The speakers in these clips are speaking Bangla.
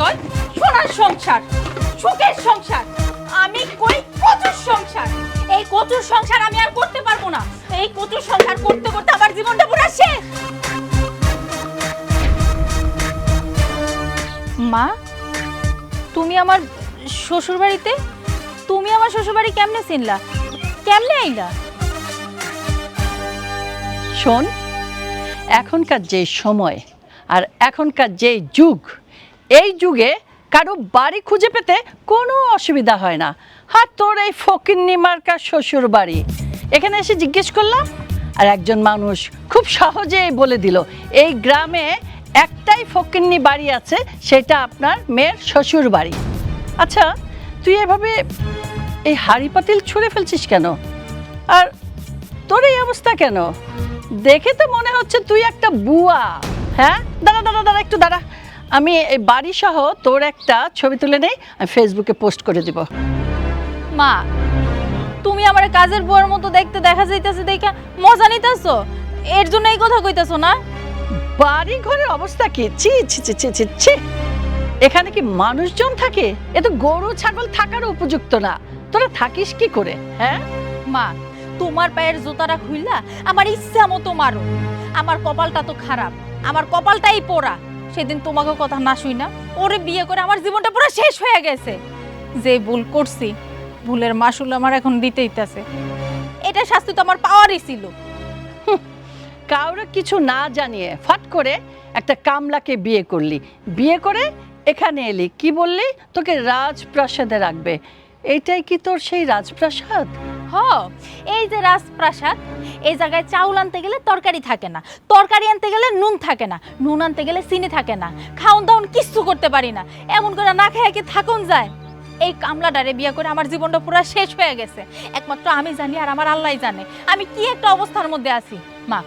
কয় সোনার সংসার, সুখের সংসার, আমি কই কচুর সংসার। এই কচুর সংসার আমি আর করতে পারবো না। এই কচুর সংসার করতে করতে আমার জীবনটা পুরো শেষ। মা, তুমি আমার শ্বশুর বাড়িতে? তুমি আমার শ্বশুর বাড়ি কেমনে চিনলা, কেমনে আইলা? শোন, এখনকার যে সময় আর এখনকার যে যুগ, এই যুগে কারো বাড়ি খুঁজে পেতে কোনো অসুবিধা হয় না। আর তোর এই ফকিন্নি মার্কা শ্বশুর বাড়ি, এখানে এসে জিজ্ঞেস করলাম আর একজন মানুষ খুব সহজেই বলে দিল এই গ্রামে একটাই ফকিন্নি বাড়ি আছে, সেটা আপনার মেয়ের শ্বশুর বাড়ি। আচ্ছা, তুই এভাবে এই হাঁড়ি পাতিল ছুঁড়ে ফেলছিস কেন? আর তোর এই অবস্থা কেন? দেখে তো মনে হচ্ছে তুই একটা বুয়া। হ্যাঁ, দাঁড়া দাঁড়া দাঁড়া, একটু দাঁড়া। আমি এই বাড়ি সহ তোর একটা ছবি তুলে নেই, আমি ফেসবুকে পোস্ট করে দিব। মা, তুমি আমার কাজের বুয়ার মতো দেখতে দেখা যাইতেছে, দেখা মজা নিতেছো, এর জন্য এই কথা কইতেছো না? বাড়ি ঘরের অবস্থা কি? ছি ছি ছি ছি ছি ছি। এখানে কি মানুষজন থাকে? এ তো গরু ছাগল থাকার উপযুক্ত না। তোরা থাকিস কি করে? হ্যাঁ মা, তোমার পায়ের জুতাটা খুইলা আমার ইচ্ছা মতো মারো। আমার কপালটা তো খারাপ, আমার কপালটাই পোড়া। সেদিন তোমাকে কথা না শুই না ওরে বিয়ে করে আমার জীবনটা পুরো শেষ হয়ে গেছে। যে ভুল করছি, ভুলের মাসুল আমার এখন দিতে হইতাছে। এটা শাস্তি তো আমার পাওয়ারই ছিল। কাউরে কিছু না জানিয়ে ফট করে একটা কামলাকে বিয়ে করলি, বিয়ে করে এখানে এলি, কি বললি তোকে রাজপ্রাসাদে রাখবে। এইটাই কি তোর সেই রাজপ্রাসাদ? হ, এই যে রাজপ্রাসাদ, এই জায়গায় চাউল আনতে গেলে তরকারি থাকে না, তরকারি আনতে গেলে নুন থাকে না, নুন আনতে গেলে চিনি থাকে না, খাওন দাওন কিচ্ছু করতে পারি না। এমন করে না খেয়ে কি থাকুন যায়? এই কামলাটারে বিয়ে করে আমার জীবনটা পুরো শেষ হয়ে গেছে। একমাত্র আমি জানি আর আমার আল্লাহই জানে আমি কি একটা অবস্থার মধ্যে আছি। মা,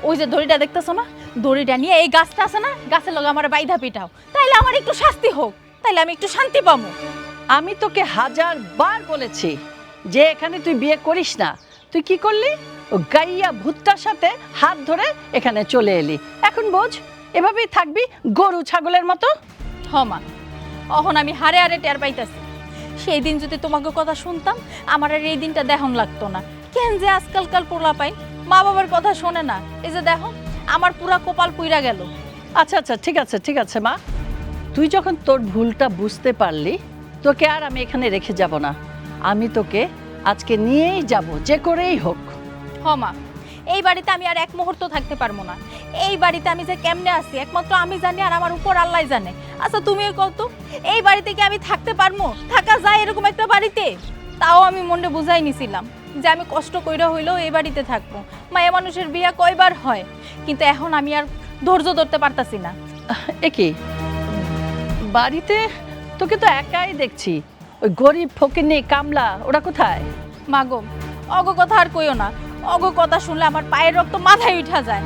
ওই যে দড়িটা দেখতেছো না, দড়িটা নিয়ে এই গাছটা আছে না, গাছের লগে আমার বাইধা পিটাও, তাইলে আমার একটু শাস্তি হোক, তাইলে আমি একটু শান্তি পাবো। আমি তোকে 1000বার বলেছি যে এখানে তুই বিয়ে করিস না। তুই কি করলি? ও গাইয়া ভূতটার সাথে হাত ধরে এখানে চলে এলি। এখন বোঝ, এভাবেই থাকবি গরু ছাগলের মতো। হ মা, অহন আমি হারে হারে টের পাইতাছি। সেই দিন যদি তোমাকে কথা শুনতাম, আমার আর এই দিনটা দেখন লাগতো না। কেন যে আজকালকাল পোলা পাই মা বাবার কথা শোনে না। এই যে দেখো, আমার পুরা কপাল পুইরা গেল। আচ্ছা আচ্ছা, ঠিক আছে ঠিক আছে মা, তুই যখন তোর ভুলটা বুঝতে পারলি, তোকে আর আমি এখানে রেখে যাব না। আমি তোকে আজকে নিয়েই যাব, যে করেই হোক। হ মা, এই বাড়িতে আমি আর এক মুহূর্ত থাকতে পারবো না। এই বাড়িতে আমি যে কেমনে আছি একমাত্র আমি জানি আর আমার উপর আল্লাহ জানে। আচ্ছা তুমি কত, এই বাড়িতে কি আমি থাকতে পারবো? থাকা যায় এরকম একটা বাড়িতে? তাও আমি মনে বুঝাই নিছিলাম যে আমি কষ্ট কইরা হইলেও এই বাড়িতে থাকবো। মায়া মানুষের বিয়া কয়বার হয়, কিন্তু এখন আমি আর ধৈর্য ধরতে পারতাছি না। একি বাড়িতে তোকে তো একাই দেখছি, ওই গরিব ফকিন্নি কামলা ওরা কোথায়? মাগো, অগ কথা আর কইও না। অগ কথা শুনলে আমার পায়ের রক্ত মাথায় উঠা যায়।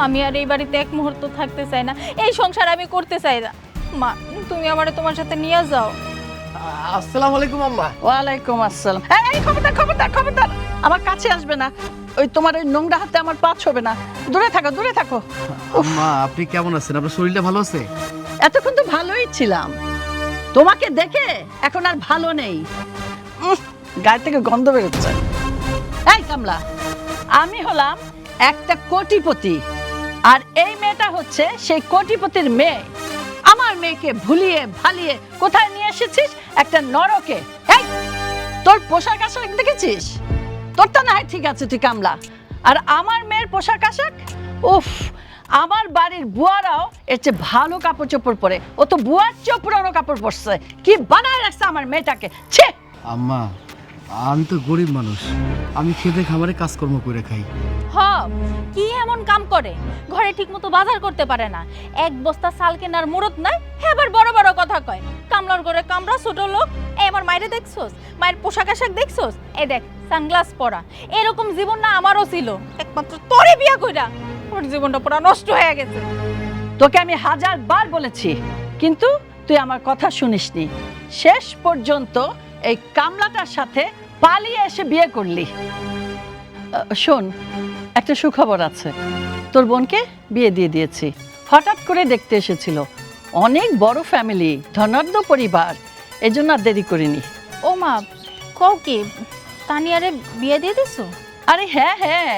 আমি আর এই বাড়িতে এক মুহূর্ত থাকতে চাই না, এই সংসার আমি করতে চাই না। মা, তুমি আমারে তোমার সাথে নিয়ে যাও। আসসালামু আলাইকুম আম্মা। ওয়ালাইকুম আসসালাম। এই খবরদার খবরদার খবরদার, আমার কাছে আসবে না। ওই তোমার ওই নোংরা হাতে আমার পা ছবে না, দূরে থাকো দূরে থাকো। আম্মা, আপনি কেমন আছেন? আপনার শরীরটা ভালো আছে? এতক্ষণ তো ভালোই ছিলাম, তোমাকে দেখে এখন আর ভালো নেই। গায়ে থেকে গন্ধ বেরোচ্ছে। এই কামলা, আমি হলাম একটা কোটিপতি, আর এই মেয়েটা হচ্ছে সেই কোটিপতির মেয়ে। আমার মেয়েকে ভুলিয়ে ভালিয়ে কোথায় নিয়ে এসেছিস? একটা নরকে। এই, তোর পোশাক আশাক দেখেছিস? তোরটা না হয় ঠিক আছে, তুই কামলা, আর আমার মেয়ের পোশাক আশাক, উফ, আমার বাড়ির বুয়ারাও এর চেয়ে ভালো কাপড় চোপড় পরে, ও তো বুয়ার চেয়েও পুরানো কাপড় পরছে। কি বানায় রাখছে আমার মেয়েটাকে, ছে! আম্মা, আমি তো গরিব মানুষ, আমি খেতে খামারে কাজকর্ম করে খাই। হ, কি এমন কাম করে? ঘরে ঠিকমতো বাজার করতে পারে না, এক বস্তা চাল কেনার মুরত নাই, এবার বড় বড় কথা কয়। কামলার ঘরে কামরা, ছোট লোক। এই আমার মায়েরে দেখছোস? মায়ের পোশাক আশাক দেখছোস? এই দেখ, সানগ্লাস পরা। এরকম জীবন না আমারও ছিল, একমাত্র তোরে বিয়া কইরা ওর জীবনটা পুরো নষ্ট হয়ে গেছে। তোকে আমি 1000বার বলেছি, কিন্তু তুই আমার কথা শুনিসনি। শেষ পর্যন্ত এই কামলাটার সাথে পালিয়ে এসে বিয়ে করলি। শোন, একটা সুখবর আছে, তোর বোনকে বিয়ে দিয়ে দিয়েছি। হঠাৎ করে দেখতে এসেছিল, অনেক বড় ফ্যামিলি, ধনাঢ্য পরিবার, এজন্য আর দেরি করিনি। ও মা, কও কি তানিয়ারে বিয়ে দিয়ে দিছো? আরে হ্যাঁ হ্যাঁ,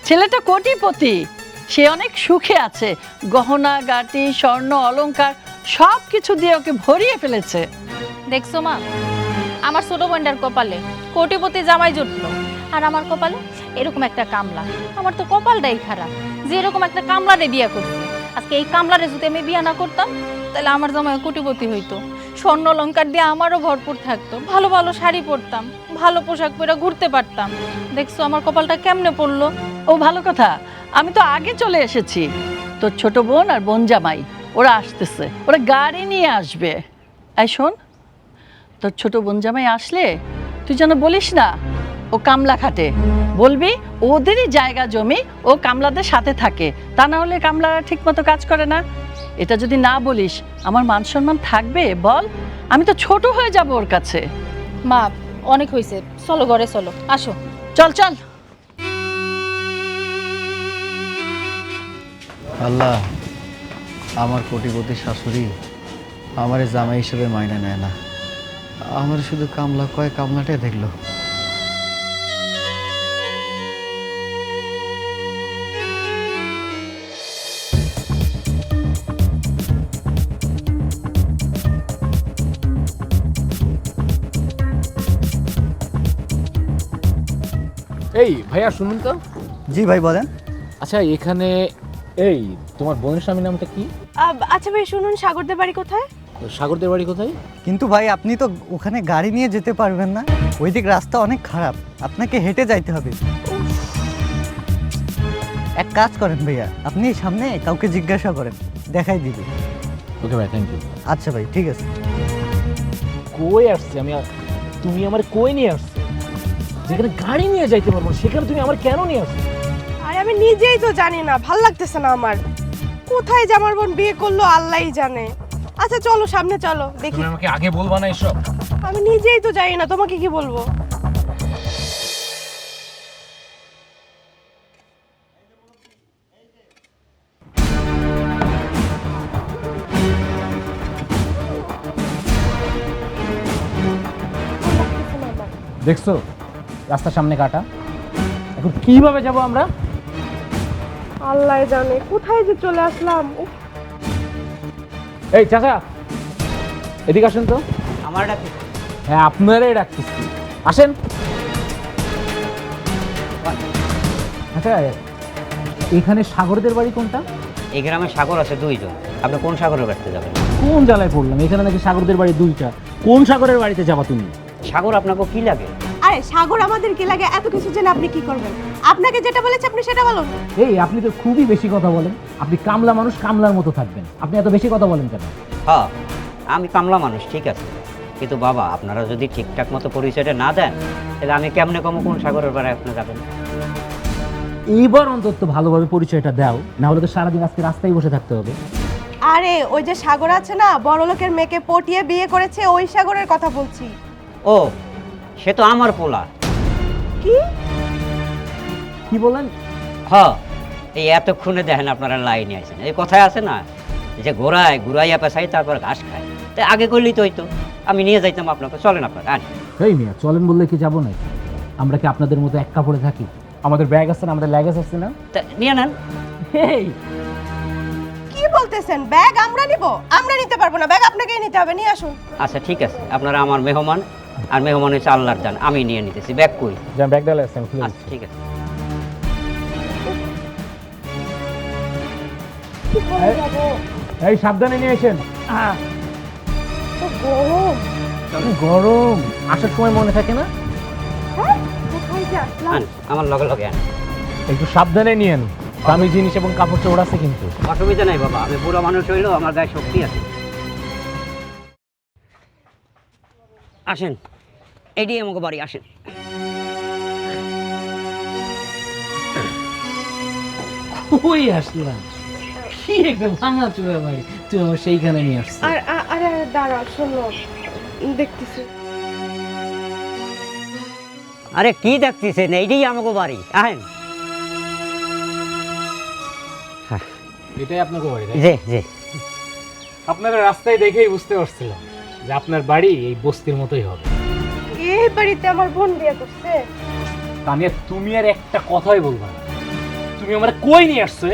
ছেলেটা কোটিপতি, সে অনেক সুখে আছে, গহনা গাটি স্বর্ণ অলংকার সব কিছু দিয়ে ওকে ভরিয়ে ফেলেছে। দেখছো মা, আমার ছোট বোনটার কপালে কোটিপতি জামাই জুটলো, আর আমার কপালে এরকম একটা কামলা। আমার তো কপালটাই খারাপ যে এরকম একটা কামলারে বিয়ে করছে। আজকে এই কামলারে যদি আমি বিয়ে না করতাম তাহলে আমার জামাই কোটিপতি হইতো, স্বর্ণ অলংকার দিয়ে আমারও ভরপুর থাকতো, ভালো ভালো শাড়ি পরতাম, ভালো পোশাক পরে ঘুরতে পারতাম। দেখছো আমার কপালটা কেমনে পড়লো। ও ভালো কথা, আমি তো আগে চলে এসেছি। তোর ছোট বোন আর বোন জামাই ওরা আসতেছে, ওরা গাড়ি নিয়ে আসবে। এই শোন, তোর ছোট বোন জামাই আসলে তুই যেন বলিস না ও কামলা খাটে, বলবি ওদেরই জায়গা জমি, ও কামলাদের সাথে থাকে, তা না হলে কামলারা ঠিক মতো কাজ করে না। এটা যদি না বলিস আমার মান সম্মান থাকবে বল? আমি তো ছোট হয়ে যাব ওর কাছে। মা অনেক হয়েছে, চলো ঘরে চলো, আসো। চল চল। আল্লাহ, আমার কোটিপতি শাশুড়ি আমার জামাই হিসেবে মাইনে নেয় না, আমার শুধু কামলা কয় কামলাটাই দেখলো। এই ভাইয়া শুনুন তো। জি ভাই বলেন। আচ্ছা এখানে এই তোমার বোনের স্বামীর নামটা কি? আচ্ছা ভাই শুনুন, সাগরদের বাড়ি কোথায়? সাগরদের বাড়ি কোথায়? কিন্তু ভাই আপনি তো ওখানে গাড়ি নিয়ে যেতে পারবেন না, ওই দিক রাস্তা অনেক খারাপ, আপনাকে হেঁটে যাইতে হবে। এক কাজ করেন ভাইয়া, আপনি সামনে কাউকে জিজ্ঞাসা করেন, দেখাই দিবে। ওকে ভাই, থ্যাংক ইউ। আচ্ছা ভাই ঠিক আছে। কই আসছে আমি তুমি আমার কই নিয়ে আসছো? যেখানে গাড়ি নিয়ে যাইতে পারবো সেখানে তুমি আমার কেন নিয়ে আসছো? আরে আমি নিজেই তো জানি না, ভাল লাগতেছে না আমার। কোথায় যে আমার বোন বিয়ে করলো আল্লাহই জানে। আচ্ছা চলো সামনে চলো দেখি। তুমি আমাকে আগে বলবা না এসব? আমি নিজেই তো জানি না, তোমাকে কি বলবো। দেখছো রাস্তার সামনে কাটা, এখন কিভাবে যাব আমরা? আল্লাহ জানে কোথায় যে চলে আসলাম। উফ, এই চাচা এদিকে আসেন তো। আমার ডাকে? হ্যাঁ আপনারাই ডাকতেছি, আসেন। আচ্ছা এখানে সাগরদের বাড়ি কোনটা? এই গ্রামে সাগর আছে দুইজন, আপনি কোন সাগরের বাড়িতে যাবেন? কোন জ্বালায় পড়লাম, এখানে নাকি সাগরদের বাড়ি দুইটা। কোন সাগরের বাড়িতে যাবা তুমি? সাগর আপনাকে কি লাগে? আরে সাগর আমাদের কি লাগে? এত কিছু জেনে আপনি কি করবেন? আপনাকে যেটা বলেছে আপনি সেটা বলুন। এই আপনি তো খুবই বেশি কথা বলেন। আপনি কামলা মানুষ, কামলার মতো থাকবেন। আপনি এত বেশি কথা বলেন কেন? হ্যাঁ আমি কামলা মানুষ ঠিক আছে, কিন্তু বাবা আপনারা যদি ঠিকঠাক মতো পরিচয়টা না দেন তাহলে আমি কেমনে কম কোন সাগরের বাড়ি আপনি যাবেন? এইবার অন্তত ভালোভাবে পরিচয়টা দাও, না হলে তো সারাদিন আজকে রাস্তায় বসে থাকতে হবে। আরে ওই যে সাগর আছে না, বড় লোকের মেয়েকে পটিয়ে বিয়ে করেছে, ওই সাগরের কথা বলছি। ও সে তো আমার পোলা। কি কি বলেন? হ্যাঁ এই এতক্ষণে দেখেন আপনারা লাইনে আছেন, এই কথায় আছে না যে ঘোড়ায় ঘুরাইয়া পেশাই তারপর ঘাস খায়, তাই আগে করলেই তো হইতো, আমি নিয়ে যাইতাম আপনাকে। চলেন আপনারা আন। এই মিয়া চলেন বললে কি যাবো না? আমরা কি আপনাদের মতো এক কাপড়ে থাকি? আমাদের ব্যাগ আছে না, আমাদের লাগেজ আছে না? তা নিয়ে নেন। এই কি বলতেছেন? ব্যাগ আমরা নিব? আমরা নিতে পারবো না, ব্যাগ আপনাকেই নিতে হবে, নিয়ে আসুন। আচ্ছা ঠিক আছে, আপনারা আমার মেহমান, আর মেহমান হচ্ছে আল্লাহর দান, আমি নিয়ে নিতেছি। ব্যাগ কই? যা ব্যাগ ডালে আছে আমি খুলে আচ্ছা ঠিক আছে। এই সাবধানে নিয়ে আসেন। তো গরম। গরম আসার সময় মনে থাকে না? হ্যাঁ কোথায় যে আসলাম। আন আমার লগে লগে আন। একটু সাবধানে নিয়েন, দামি জিনিস এবং কাপড় চোপড় আছে কিন্তু। অসুবিধা নাই বাবা, আমি বুড়ো মানুষ হইলেও আমার গায়ে শক্তি আছে। আসেন এডি আমাকে বাড়ি আসেন। কই আসলাম? কি একটা ভাঙা চোরা বাড়ি, তুই আমার সেইখানে নিয়ে আসছিস। আরে দাঁড়া শোনো, দেখতেছি। আরে কি দেখতেছেন, এইটাই আমাকে বাড়ি, আহেন। এটাই আপনাকে বাড়ি? জি জি। আপনারা রাস্তায় দেখেই বুঝতে পারছিলাম যে আপনার বাড়ি এই বস্তির মতোই হবে। এই বাড়িতে আমার বোন বিয়ে করছে। তানিয়া, তুমি আর একটা কথাই বলবা না। তুমি আমার কই নিয়ে আসছো?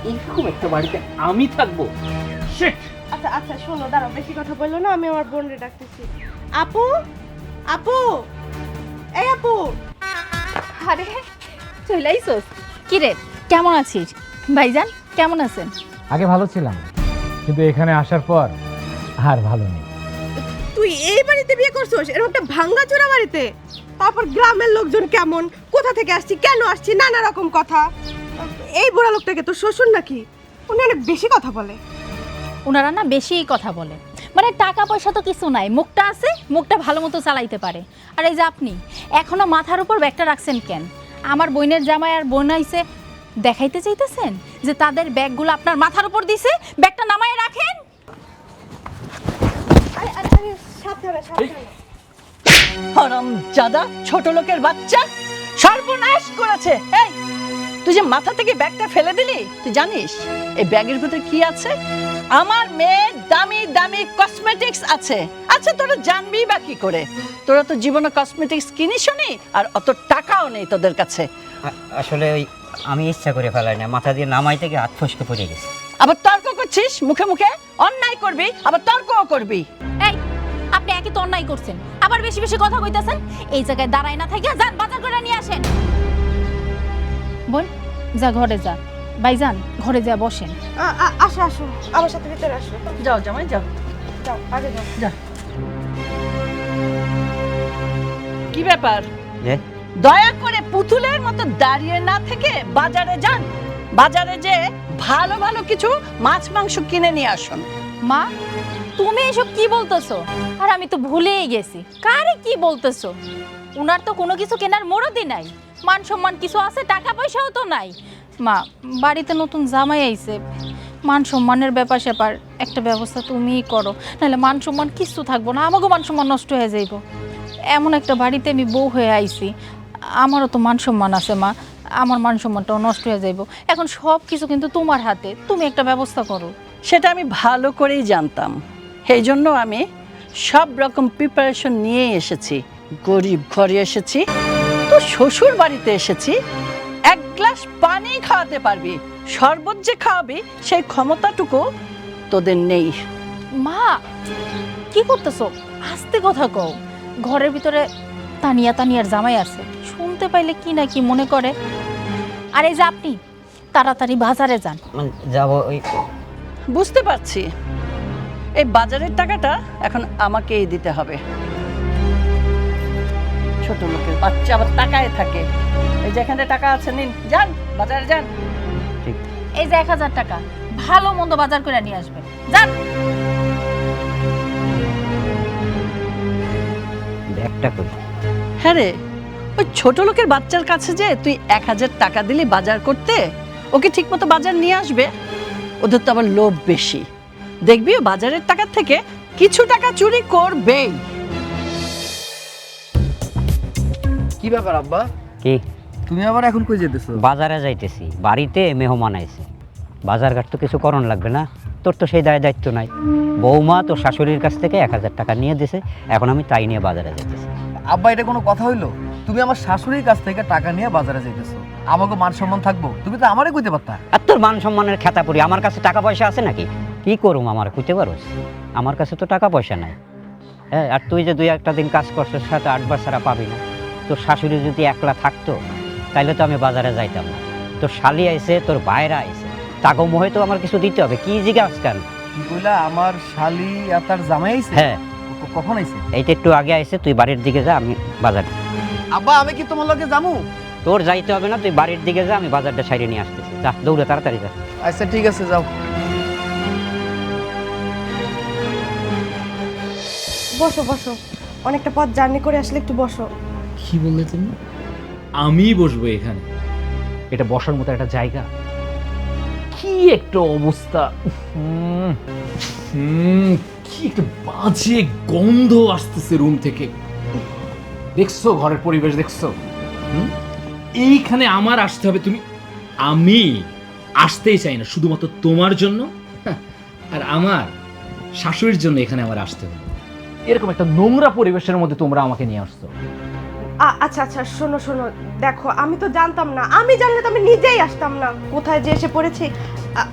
এরকম একটা বাড়িতে আমি থাকবো? শিট! আচ্ছা আচ্ছা শোনো, দাঁড়াও, বেশি কথা বললো না, আমি আমার বোনরে ডাকতেছি। আপু, আপু, এই আপু। আরে চলে আইসোস। কি রে, কেমন আছিস? ভাইজান কেমন আছেন? আগে ভালো ছিলাম, কিন্তু এখানে আসার পর আর ভালো নেই। তুই এই বাড়িতে বিয়ে করছিস, এরকম একটা ভাঙ্গাচোরা বাড়িতে? তারপর গ্রামের লোকজন কেমন, কোথা থেকে আসছি, কেন আসছি, নানা রকম কথা। এই বুড়া লোকটাকে তোর শ্বশুর নাকি? উনি অনেক বেশি কথা বলে। ওনারা না বেশিই কথা বলে, মানে টাকা পয়সা তো কিছু নাই, মুখটা আছে, মুখটা ভালো মতো চালাইতে পারে। আর এই যে আপনি এখনো মাথার উপর ব্যাগটা রাখছেন কেন? আমার বোনের জামাই আর বোন আইছে, দেখাইতে চাইতেছেন যে তাদের ব্যাগগুলো আপনার মাথার উপর দিছে, ব্যাগটা নামায় রাখেন। আরে আরে আরে, সাবধানে সাবধানে। হারামজাদা ছোট লোকের বাচ্চা, সর্বনাশ করেছে। এই, তুই যে মাথা থেকে ব্যাগটা ফেলে দিলি, তুই জানিস এই ব্যাগের ভিতরে কি আছে? আমার মেয়ের দামি দামি কসমেটিক্স আছে। আচ্ছা, তোরা জানবি বা কি করে? তোরা তো জীবনে কসমেটিক্স কিনিসনি, আর অত টাকাও নেই তোদের কাছে। আসলে ওই আমি ইচ্ছা করে ফেলাই না, মাথা দিয়ে নামাই থেকে হাত ফসকে পড়ে গেছে। আবার তর্ক করছিস, মুখে মুখে অন্যায় করবি, আবার তর্কও করবি। এই, আপনি একই তো অন্যায় করছেন, আবার বেশি বেশি কথা কইতাছেন। এই জায়গায় দাঁড়ায় না থেকে যান বাজার করে নিয়ে আসেন। বোন, যা ঘরে যা। ভাইজান, ঘরে যা বসেন। আসো আসো, আমার সাথে ভিতরে আসো। যাও জামাই যাও। যাও, আগে যাও। যা। কি ব্যাপার? যে দয়া করে পুতুলের মতো দাঁড়িয়ে না থেকে বাজারে যান। বাজারে যে ভালো ভালো কিছু মাছ মাংস কিনে নিয়ে আসুন। মা, তুমি এসব কি বলতেছো? আর আমি তো ভুলেই গেছি, কারে কি বলতেছো? উনার তো কোনো কিছু কেনার মুরদই নাই, মান সম্মান কিছু আছে, টাকা পয়সাও তো নাই। মা, বাড়িতে নতুন জামাই আইছে, মান সম্মানের ব্যাপার স্যাপার একটা ব্যবস্থা তুমিই করো, নাহলে মান সম্মান কিছু থাকবো না, আমাকেও মান সম্মান নষ্ট হয়ে যাইব। এমন একটা বাড়িতে আমি বউ হয়ে আইছি, আমারও তো মান সম্মান আছে মা, আমার মান সম্মানটাও নষ্ট হয়ে যাইব। এখন সব কিছু কিন্তু তোমার হাতে, তুমি একটা ব্যবস্থা করো। সেটা আমি ভালো করেই জানতাম, সেই জন্য আমি সব রকম প্রিপারেশন নিয়ে এসেছি। গরিব ঘরে এসেছি, তো শ্বশুর বাড়িতে এসেছি, এক গ্লাস পানি খাওয়াতে পারবি, শরবত যে খাওয়াবি সেই ক্ষমতাটুকু তোদের নেই। মা, কি করতেছো? আস্তে কথা কও। ঘরের ভিতরে তানিয়ার জামাই আছে, শুনতে পাইলে কি না কি মনে করে। আর এই যে আপনি তাড়াতাড়ি বাজারে যান। যাবো ওই। বুঝতে পারছি, এই বাজারের টাকাটা এখন আমাকেই দিতে হবে। ছোট লোকের বাচ্চা আবার টাকায় থাকে। এই যে এখানে টাকা আছে, নিন, যান বাজারে যান। ঠিক। এই যে 1000 টাকা, ভালো মন্দ বাজার করে নিয়ে আসবেন, যান। ব্যাগটা কই? হ্যাঁ রে, ওই ছোট লোকের বাচ্চার কাছে যে তুই 1000 টাকা দিলি বাজার করতে, ওকে ঠিক মতো বাজার নিয়ে আসবে? ওদের তো আবার লোভ বেশি, দেখবি ও বাজারের টাকার থেকে কিছু টাকা চুরি করবেই। কি ব্যাপার আব্বা, কি? তুমি আবার এখন কই যেতেছো? বাজারে যাইতেছি, বাড়িতে মেহমান আইছে, বাজার ঘাট তো কিছু করণ লাগবে না? তোর তো সেই দায় দায়িত্ব নাই। বৌমা তোর শাশুড়ির কাছ থেকে 1000 টাকা নিয়ে দিছে, এখন আমি তাই নিয়ে বাজারে যাইতেছি। আব্বা, এটা কোনো কথা হইলো? তুমি আমার শাশুড়ির কাছ থেকে টাকা নিয়ে বাজারে যাইতেছো, আমাকে মান সম্মান থাকবো? তুমি তো আমারে কইতে পারতা। আর তোর মান সম্মানের খেতা পড়ি, আমার কাছে টাকা পয়সা আছে নাকি? কি করুম, আমার কইতে পারোস? আমার কাছে তো টাকা পয়সা নাই। হ্যাঁ, আর তুই যে 2-1 দিন কাজ করছিস, সাথে 8 বার ছাড়া পাবি না। তোর শাশুড়ি যদি একলা থাকতো তাইলে তো আমি বাজারে যাইতাম না। তোর শালি আইছে, তোর ভাইরা আইছে, তাগো মোহে তো আমার কিছু দিতে হবে। কি জিজ্ঞাস কেন? কি কইলা? আমার শালি আর তার জামাই আইছে? হ্যাঁ, কখন আইছে? এইটা একটু আগে আইছে। তুই বাড়ির দিকে যা, আমি বাজার। আব্বা, আমি কি তোমার লগে যামু? তোর যাইতে হবে না, তুই বাড়ির দিকে যা, আমি বাজারটা সাইডে নিয়ে আসতেছি। যা, দৌড়ে তাড়াতাড়ি যা। আচ্ছা ঠিক আছে, যাও। বসো বসো, অনেকটা পথ জার্নি করে আসলে একটু বসো। কি বললে তুমি? আমি বসবো এখানে? এটা বসার মতো একটা জায়গা? কি একটা অবস্থা! কি একটা বাজে গন্ধ আসতেছে রুম থেকে। দেখছো ঘরের পরিবেশ? দেখছো? এইখানে আমার আসতে হবে? আমি আসতেই চাই না, শুধুমাত্র তোমার জন্য। আর আমার শাশুড়ির জন্য এখানে আমার আসতে হলো। এরকম একটা নোংরা পরিবেশের মধ্যে তোমরা আমাকে নিয়ে আসছো। আচ্ছা আচ্ছা, শোনো শোনো, দেখো আমি তো জানতাম না, আমি জানলে তো আমি নিজেই আসতাম না। কোথায় যে এসে পড়েছি।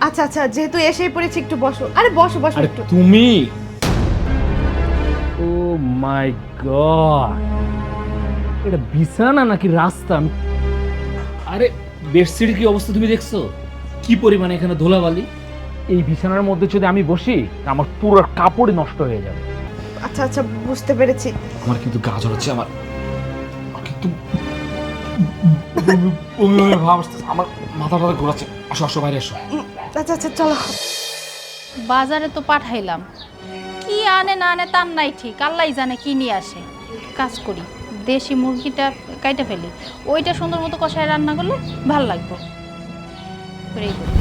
আচ্ছা আচ্ছা, যেহেতু এসেই পড়েছি একটু বসো। আরে বসো বসো আরে একটু। তুমি, ও মাই গড, এটা বিছানা নাকি রাস্তা? আরে বেডশিটের কি অবস্থা তুমি দেখছো? কি পরিমাণে এখানে ধুলাবালি। এই বিছানার মধ্যে যদি আমি বসি, আমার পুরো কাপড়ই নষ্ট হয়ে যাবে। আচ্ছা আচ্ছা, বুঝতে পেরেছি। আমার কিন্তু গা জ্বলছে, আমার কিন্তু ভাব আসতেছে, আমার মাথা টাথা ঘোরাচ্ছে। আসো আসো, বাইরে আসো। আচ্ছা আচ্ছা, চলো। বাজারে তো পাঠাইলাম, কি আনে না আনে তার নাই ঠিক, আল্লাহ জানে কি নিয়ে আসে। কাজ করি, দেশি মুরগিটা কাইটা ফেলি, ওইটা সুন্দর মতো কষায় রান্না করলে ভাল লাগবে। করেই করি।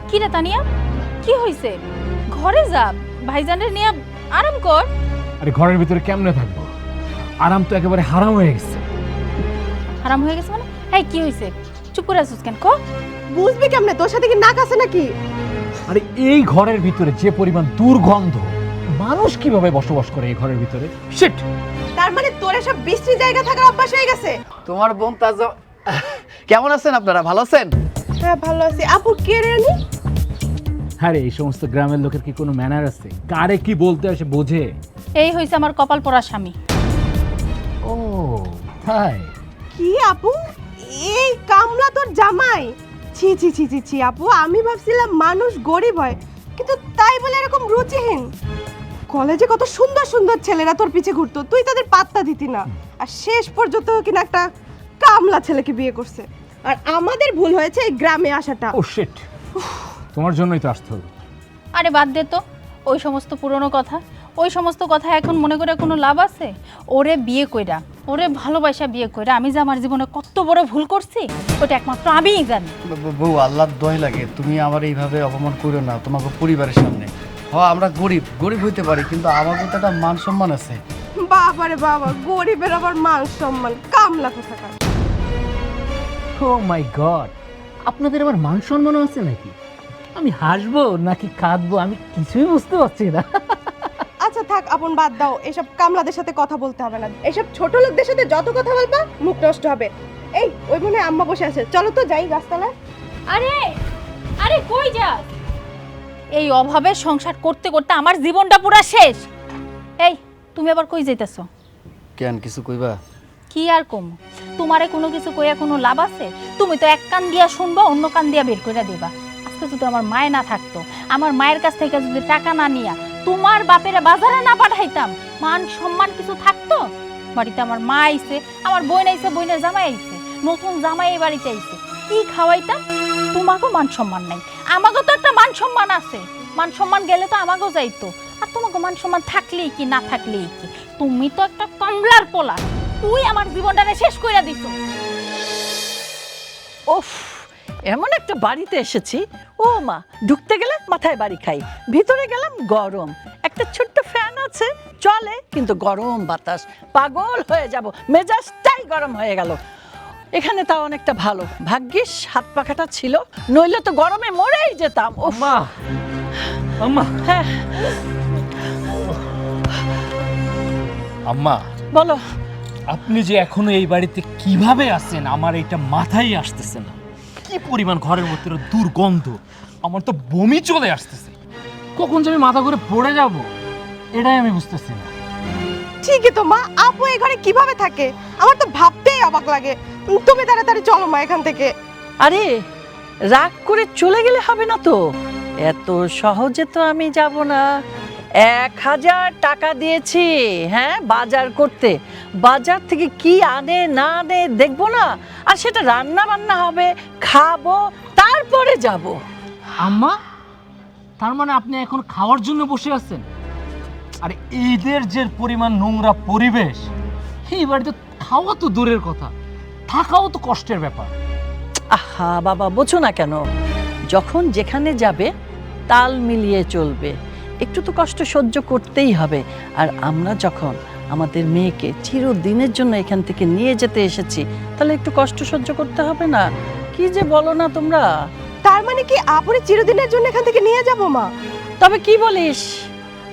কি রে তানিয়া, কি হয়েছে? ঘরে যা, ভাইজানের নিয়ে আরাম কর। আরে ঘরের ভিতরে কেমনে থাকবো? আরাম তো একেবারে হারাম হয়ে গেছে। আরাম হয়ে গেছে মানে? এই কি হয়েছে? চুপ করে আছিস কেন? ক। বুঝবি কেমনে? তোর সাথে কি নাক আছে নাকি? আরে এই ঘরের ভিতরে যে পরিমাণ দুর্গন্ধ, মানুষ কিভাবে বসবাস করে এই ঘরের ভিতরে? শিট! তার মানে তোর এসব বিশ্রী জায়গা থাকার অভ্যাস হয়ে গেছে। তোমার বোন তাজা কেমন আছেন আপনারা? ভালো আছেন? হ্যাঁ ভালো আছি। আপু কে রে উনি? আরে এই সমস্ত গ্রামের লোকের কি কোনো ম্যানার আছে? কারে কি বলতে আসে বোঝে? এই হয়েছে আমার কপাল পড়া স্বামী। ও তাই? কি আপু, এই কামলা তোর জামাই? ছি ছি ছি ছি ছি আপু, আমি ভাবছিলাম মানুষ গরিব হয়, কিন্তু তাই বলে এরকম রুচিহীন। কলেজে কত সুন্দর সুন্দর ছেলেরা তোর পিছে ঘুরতো, তুই তাদের পাত্তা দিতি না, আর শেষ পর্যন্ত কিনা একটা কামলা ছেলেকে বিয়ে করছে। আর আমাদের ভুল হয়েছে এই গ্রামে আসাটা। ও শিট, তোমার জন্যই তো আসতে হলো। আরে বাদ দে তো ওই সমস্ত পুরনো কথা, ওই সমস্ত কথা এখন মনে করে কোনো লাভ আছে? ওরে বিয়ে কইরা, ওরে ভালোবাসা বিয়ে কইরা আমি যে আমার জীবনে কত বড় ভুল করছি ওটা একমাত্র আমিই জানি। বউ, আল্লাহর দয় লাগে, তুমি আমার এইভাবে অপমান করো না তোমাকে পরিবারের সামনে। আমরা গরিব গরিব হইতে পারি, কিন্তু আমাদের তো একটা মান সম্মান আছে। বাবারে বাবা, গরিবের আবার মান সম্মান, কামলা কোথাকার। ও মাই গড, আপনাদের আবার মান সম্মান আছে নাকি? আমি হাসবো নাকি কাঁদবো আমি কিছুই বুঝতে পারছি না। আচ্ছা থাক আপন, বাদ দাও, এসব কামলাদের সাথে কথা বলতে হবে না। এসব ছোট লোকদের সাথে যত কথা বলবা মুখ নষ্ট হবে। এই ওই মনে হয় আম্মা বসে আছে, চলো তো যাই রাস্তায়। আরে আরে কই যাস? এই অভাবের সংসার করতে করতে আমার জীবনটা পুরা শেষ। এই তুমি আবার কই যাইতেছো? কেন, কিছু কইবা? কি আর কম, তোমারে কোনো কিছু কইয়া কোনো লাভ আছে? তুমি তো এক কান দিয়া শুনবা, অন্য কান দিয়া বের করে দিবা। আজকে যদি আমার মায় না থাকতো, আমার মায়ের কাছ থেকে যদি টাকা না নিয়া তোমার বাপেরা বাজারে না পাঠাইতাম, মান সম্মান কিছু থাকতো? বাড়িতে আমার মা আইছে, আমার বোন আইছে, বোনের জামাই আইছে, নতুন জামাই এই বাড়িতে আইছে, কি খাওয়াইতাম? তোমাকেও মান সম্মান নাই, আমাকেও তো একটা মান সম্মান আছে। মান সম্মান গেলে তো আমাকেও যাইতো, আর তোমাকে মান সম্মান থাকলেই কি না থাকলেই কি? তুমি তো একটা কামলার পোলা, তুই আমার জীবনটারে শেষ কইরা দিছো। ওফ, এমন একটা বাড়িতে এসেছি, ও মা, ঢুকতে গেলে মাথায় বাড়ি খাই, ভিতরে গেলাম গরম, একটা ছোট্ট ফ্যান আছে চলে, কিন্তু গরম বাতাস, পাগল হয়ে যাব, মেজাজটাই গরম হয়ে গেল। এখানে তাও অনেকটা ভালো, ভাগ্যিস হাত পাখাটা ছিল, নইলে তো গরমে মরেই যেতাম। ও আম্মা, আম্মা, হ্যাঁ আম্মা বলো। আপনি যে এখনো এই বাড়িতে কিভাবে আছেন আমার এটা মাথায় আসতেছে না। কি পরিমাণ ঘরের মধ্যে দুর্গন্ধ, আমার তো বমি চলে আসতেছে। কখন যে আমি মাথা ঘুরে পড়ে যাব এটাই আমি বুঝতেছি না। ঠিকই তো মা, আপু এই ঘরে কিভাবে থাকে আমার তো ভাবতেই অবাক লাগে। তুমি তাড়াতাড়ি চলো মা এখান থেকে। আরে রাগ করে চলে গেলে হবে না তো, এত সহজে তো আমি যাব না। 1000 টাকা দিয়েছি, হ্যাঁ, বাজার করতে। বাজার থেকে কি আনে না আনে দেখবো না, আর সেটা রান্না বান্না হবে, খাবো, তারপরে যাব। আম্মা, তার মানে আপনি এখন খাওয়ার জন্য বসে আছেন? আরে ঈদের যে পরিমাণ নোংরা পরিবেশ, এই বাড়িতে খাওয়া তো দূরের কথা, থাকাও তো কষ্টের ব্যাপার। আহা বাবা, বোঝো না কেন? যখন যেখানে যাবে তাল মিলিয়ে চলবে, একটু তো কষ্ট সহ্য করতেই হবে। আর আমরা যখন আমাদের মেয়েকে চিরদিনের জন্য এখান থেকে নিয়ে যেতে এসেছি, তাহলে একটু কষ্ট সহ্য করতে হবে না? কি যে বলো না তোমরা। তার মানে কি আপুরে চিরদিনের জন্য এখান থেকে নিয়ে যাব মা? তবে কি বলিস,